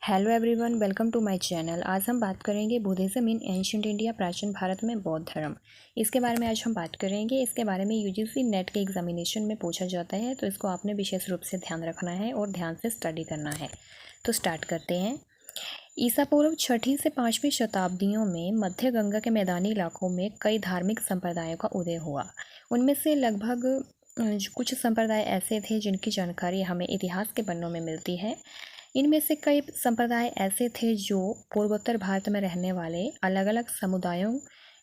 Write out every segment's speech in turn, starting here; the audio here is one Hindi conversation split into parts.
Hello everyone, welcome to my channel. आज हम बात करेंगे बुद्धिज्म इन एंशिएंट इंडिया, प्राचीन भारत में बौद्ध धर्म। इसके बारे में आज हम बात करेंगे। इसके बारे में यूजीसी नेट के एग्जामिनेशन में पूछा जाता है, तो इसको आपने विशेष रूप से ध्यान रखना है और ध्यान से स्टडी करना है। तो स्टार्ट करते हैं। ईसा पूर्व 6वीं से 5वीं शताब्दियों में मध्य गंगा के मैदानी इलाकों में कई धार्मिक संप्रदायों का उदय हुआ। उनमें से लगभग कुछ संप्रदाय ऐसे थे जिनकी जानकारी हमें इतिहास के पन्नों में मिलती है। इनमें से कई संप्रदाय ऐसे थे जो पूर्वोत्तर भारत में रहने वाले अलग अलग समुदायों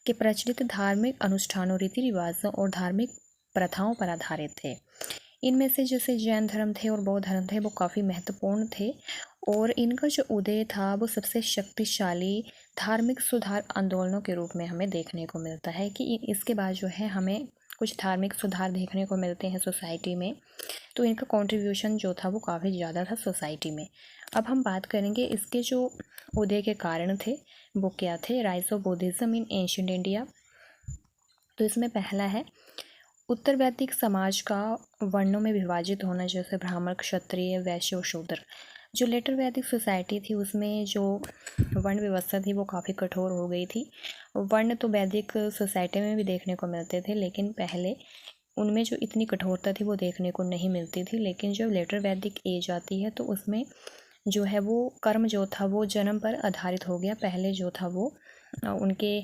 के प्रचलित धार्मिक अनुष्ठानों, रीति रिवाजों और धार्मिक प्रथाओं पर आधारित थे। इनमें से जैसे जैन धर्म थे और बौद्ध धर्म थे, वो काफ़ी महत्वपूर्ण थे और इनका जो उदय था वो सबसे शक्तिशाली धार्मिक सुधार आंदोलनों के रूप में हमें देखने को मिलता है कि इसके बाद जो है हमें कुछ धार्मिक सुधार देखने को मिलते हैं सोसाइटी में। तो इनका कंट्रीब्यूशन जो था वो काफ़ी ज़्यादा था सोसाइटी में। अब हम बात करेंगे इसके जो उदय के कारण थे वो क्या थे। Rise of Buddhism in ancient India. तो इसमें पहला है उत्तर वैदिक समाज का वर्णों में विभाजित होना, जैसे ब्राह्मण, क्षत्रिय, वैश्य और शूद्र। जो लेटर वैदिक सोसाइटी थी उसमें जो वर्ण व्यवस्था थी वो काफ़ी कठोर हो गई थी। वर्ण तो वैदिक सोसाइटी में भी देखने को मिलते थे, लेकिन पहले उनमें जो इतनी कठोरता थी वो देखने को नहीं मिलती थी। लेकिन जब लेटर वैदिक एज आती है तो उसमें जो है वो कर्म जो था वो जन्म पर आधारित हो गया। पहले जो था वो उनके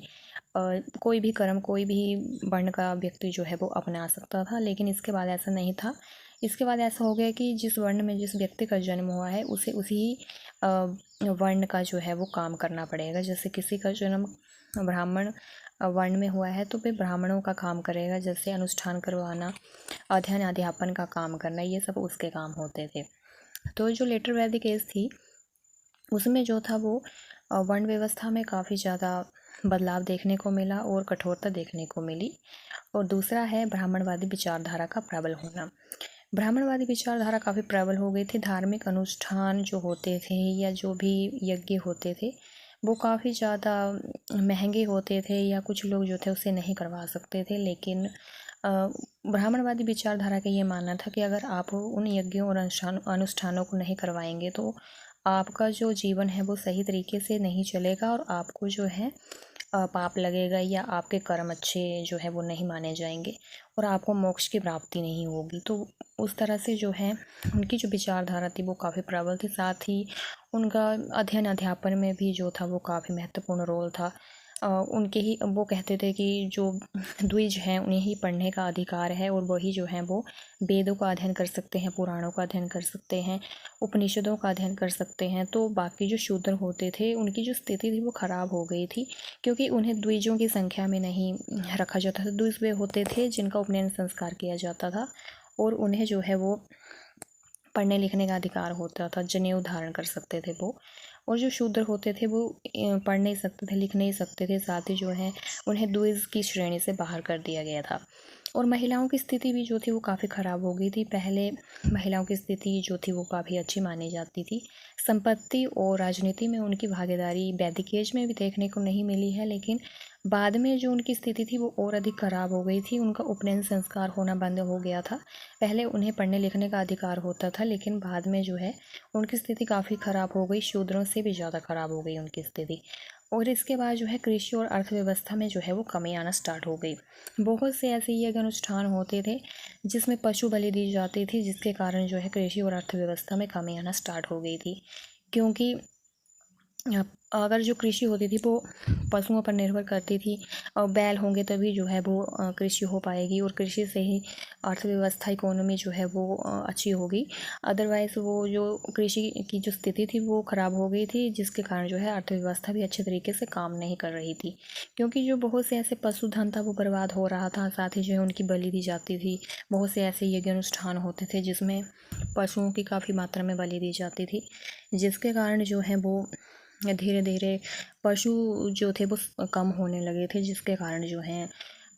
कोई भी कर्म, कोई भी वर्ण का व्यक्ति जो है वो अपना सकता था, लेकिन इसके बाद ऐसा नहीं था। इसके बाद ऐसा हो गया कि जिस वर्ण में जिस व्यक्ति का जन्म हुआ है उसे उसी वर्ण का जो है वो काम करना पड़ेगा। जैसे किसी का जन्म ब्राह्मण वर्ण में हुआ है तो फिर ब्राह्मणों का काम करेगा, जैसे अनुष्ठान करवाना, अध्ययन अध्यापन का काम करना, ये सब उसके काम होते थे। तो जो लेटर वैदिक एज थी उसमें जो था वो वर्ण व्यवस्था में काफ़ी ज़्यादा बदलाव देखने को मिला और कठोरता देखने को मिली। और दूसरा है ब्राह्मणवादी विचारधारा का प्रबल होना। ब्राह्मणवादी विचारधारा काफ़ी प्रबल हो गई थी। धार्मिक अनुष्ठान जो होते थे या जो भी यज्ञ होते थे वो काफ़ी ज़्यादा महंगे होते थे या कुछ लोग जो थे उसे नहीं करवा सकते थे। लेकिन ब्राह्मणवादी विचारधारा का ये मानना था कि अगर आप उन यज्ञों और अनुष्ठानों को नहीं करवाएंगे तो आपका जो जीवन है वो सही तरीके से नहीं चलेगा और आपको जो है पाप लगेगा या आपके कर्म अच्छे जो है वो नहीं माने जाएंगे और आपको मोक्ष की प्राप्ति नहीं होगी। तो उस तरह से जो है उनकी जो विचारधारा थी वो काफ़ी प्रबल थी। साथ ही उनका अध्ययन अध्यापन में भी जो था वो काफ़ी महत्वपूर्ण रोल था। उनके ही वो कहते थे कि जो द्विज हैं उन्हें ही पढ़ने का अधिकार है और वही जो हैं वो वेदों का अध्ययन कर सकते हैं, पुराणों का अध्ययन कर सकते हैं, उपनिषदों का अध्ययन कर सकते हैं। तो बाकी जो शूद्र होते थे उनकी जो स्थिति थी वो ख़राब हो गई थी, क्योंकि उन्हें द्विजों की संख्या में नहीं रखा जाता था। द्विज वे होते थे जिनका उपनयन संस्कार किया जाता था और उन्हें जो है वो पढ़ने लिखने का अधिकार होता था, जनेऊ धारण कर सकते थे वो। और जो शूद्र होते थे वो पढ़ नहीं सकते थे, लिख नहीं सकते थे। साथ ही जो है उन्हें द्विज की श्रेणी से बाहर कर दिया गया था। और महिलाओं की स्थिति भी जो थी वो काफ़ी ख़राब हो गई थी। पहले महिलाओं की स्थिति जो थी वो काफ़ी अच्छी मानी जाती थी। संपत्ति और राजनीति में उनकी भागीदारी वैदिक एज में भी देखने को नहीं मिली है, लेकिन बाद में जो उनकी स्थिति थी वो और अधिक ख़राब हो गई थी। उनका उपनयन संस्कार होना बंद हो गया था। पहले उन्हें पढ़ने लिखने का अधिकार होता था, लेकिन बाद में जो है उनकी स्थिति काफ़ी ख़राब हो गई, शूद्रों से भी ज़्यादा ख़राब हो गई उनकी स्थिति। और इसके बाद जो है कृषि और अर्थव्यवस्था में जो है वो कमी आना स्टार्ट हो गई। बहुत से ऐसे यज्ञ अनुष्ठान होते थे जिसमें पशु बलि दी जाती थी, जिसके कारण जो है कृषि और अर्थव्यवस्था में कमी आना स्टार्ट हो गई थी। क्योंकि अगर जो कृषि होती थी वो पशुओं पर निर्भर करती थी और बैल होंगे तभी जो है वो कृषि हो पाएगी और कृषि से ही अर्थव्यवस्था, इकोनॉमी जो है वो अच्छी होगी। अदरवाइज़ वो जो कृषि की जो स्थिति थी वो ख़राब हो गई थी, जिसके कारण जो है अर्थव्यवस्था भी अच्छे तरीके से काम नहीं कर रही थी। क्योंकि जो बहुत से ऐसे पशुधन था वो बर्बाद हो रहा था। साथ ही जो है उनकी बलि दी जाती थी। बहुत से ऐसे यज्ञ अनुष्ठान होते थे जिसमें पशुओं की काफ़ी मात्रा में बलि दी जाती थी, जिसके कारण जो है वो धीरे धीरे पशु जो थे वो कम होने लगे थे, जिसके कारण जो है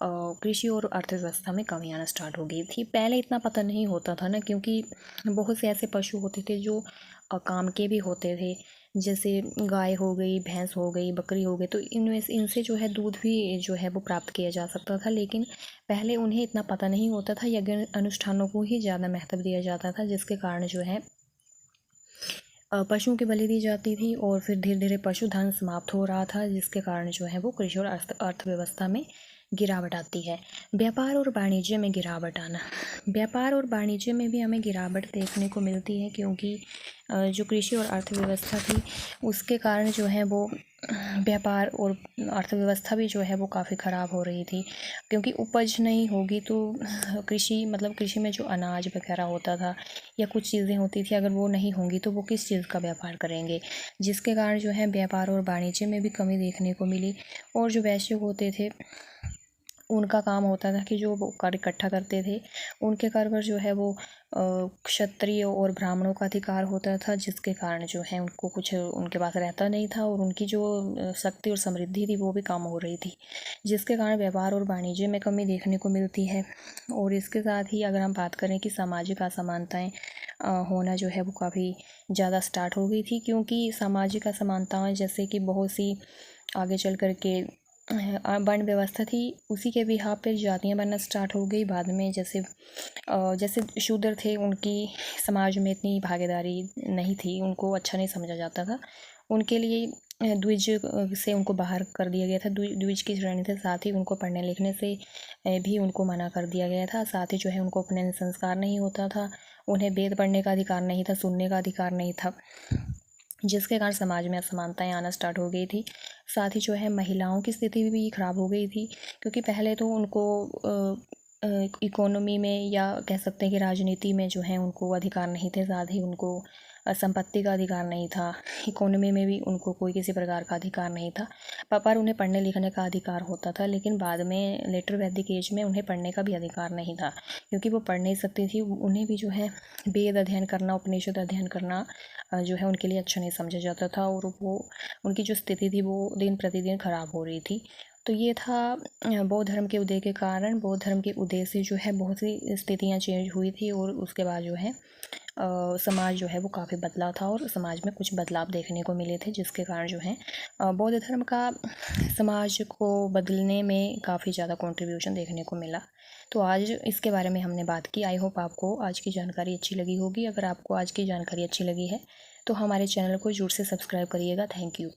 कृषि और अर्थव्यवस्था में कमी आना स्टार्ट हो गई थी। पहले इतना पता नहीं होता था ना, क्योंकि बहुत से ऐसे पशु होते थे जो काम के भी होते थे, जैसे गाय हो गई, भैंस हो गई, बकरी हो गई। तो इनसे जो है दूध भी जो है वो प्राप्त किया जा सकता था, लेकिन पहले उन्हें इतना पता नहीं होता था। यज्ञ अनुष्ठानों को ही ज़्यादा महत्व दिया जाता था, जिसके कारण जो है पशुओं की बलि दी जाती थी और फिर धीरे धीरे पशुधन समाप्त हो रहा था, जिसके कारण जो है वो कृषि और अर्थव्यवस्था में गिरावट आती है। व्यापार और वाणिज्य में गिरावट आना। व्यापार और वाणिज्य में भी हमें गिरावट देखने को मिलती है, क्योंकि जो कृषि और अर्थव्यवस्था थी उसके कारण जो है वो व्यापार और अर्थव्यवस्था भी जो है वो काफ़ी ख़राब हो रही थी, क्योंकि उपज नहीं होगी तो कृषि में जो अनाज वगैरह होता था या कुछ चीज़ें होती थी, अगर वो नहीं होंगी तो वो किस चीज़ का व्यापार करेंगे, जिसके कारण जो है व्यापार और वाणिज्य में भी कमी देखने को मिली। और जो वैश्य होते थे उनका काम होता था कि जो वो कर इकट्ठा करते थे उनके कर पर जो है वो क्षत्रिय और ब्राह्मणों का अधिकार होता था, जिसके कारण जो है उनको कुछ उनके पास रहता नहीं था और उनकी जो शक्ति और समृद्धि थी वो भी कम हो रही थी, जिसके कारण व्यापार और वाणिज्य में कमी देखने को मिलती है। और इसके साथ ही अगर हम बात करें कि सामाजिक असमानताएं होना जो है वो काफ़ी ज़्यादा स्टार्ट हो गई थी, क्योंकि सामाजिक असमानताएं जैसे कि बहुत सी आगे चल कर के वर्ण व्यवस्था थी उसी के बिहाव पे जातियाँ बनना स्टार्ट हो गई बाद में। जैसे जैसे शूद्र थे उनकी समाज में इतनी भागीदारी नहीं थी, उनको अच्छा नहीं समझा जाता था, उनके लिए द्विज से उनको बाहर कर दिया गया था। द्विज की श्रेणी से साथ ही उनको पढ़ने लिखने से भी उनको मना कर दिया गया था। साथ ही जो है उनको अपने संस्कार नहीं होता था, उन्हें वेद पढ़ने का अधिकार नहीं था, सुनने का अधिकार नहीं था, जिसके कारण समाज में असमानताएं आना स्टार्ट हो गई थी। साथ ही जो है महिलाओं की स्थिति भी ख़राब हो गई थी, क्योंकि पहले तो उनको इकोनॉमी में या कह सकते हैं कि राजनीति में जो है उनको अधिकार नहीं थे, साथ ही उनको संपत्ति का अधिकार नहीं था, इकोनॉमी में भी उनको कोई किसी प्रकार का अधिकार नहीं था, पर उन्हें पढ़ने लिखने का अधिकार होता था। लेकिन बाद में लेटर वैदिक एज में उन्हें पढ़ने का भी अधिकार नहीं था, क्योंकि वो पढ़ नहीं सकती थी, उन्हें भी जो है वेद अध्ययन करना, उपनिषद अध्ययन करना जो है उनके लिए अच्छा नहीं समझा जाता था, और वो उनकी जो स्थिति थी वो दिन प्रतिदिन ख़राब हो रही थी। तो ये था बौद्ध धर्म के उदय के कारण। बौद्ध धर्म के उदय से जो है बहुत सी स्थितियाँ चेंज हुई थी, और उसके बाद जो है समाज जो है वो काफ़ी बदला था और समाज में कुछ बदलाव देखने को मिले थे, जिसके कारण जो है बौद्ध धर्म का समाज को बदलने में काफ़ी ज़्यादा कंट्रीब्यूशन देखने को मिला। तो आज इसके बारे में हमने बात की। आई होप आपको आज की जानकारी अच्छी लगी होगी। अगर आपको आज की जानकारी अच्छी लगी है तो हमारे चैनल को ज़रूर से सब्सक्राइब करिएगा। Thank you.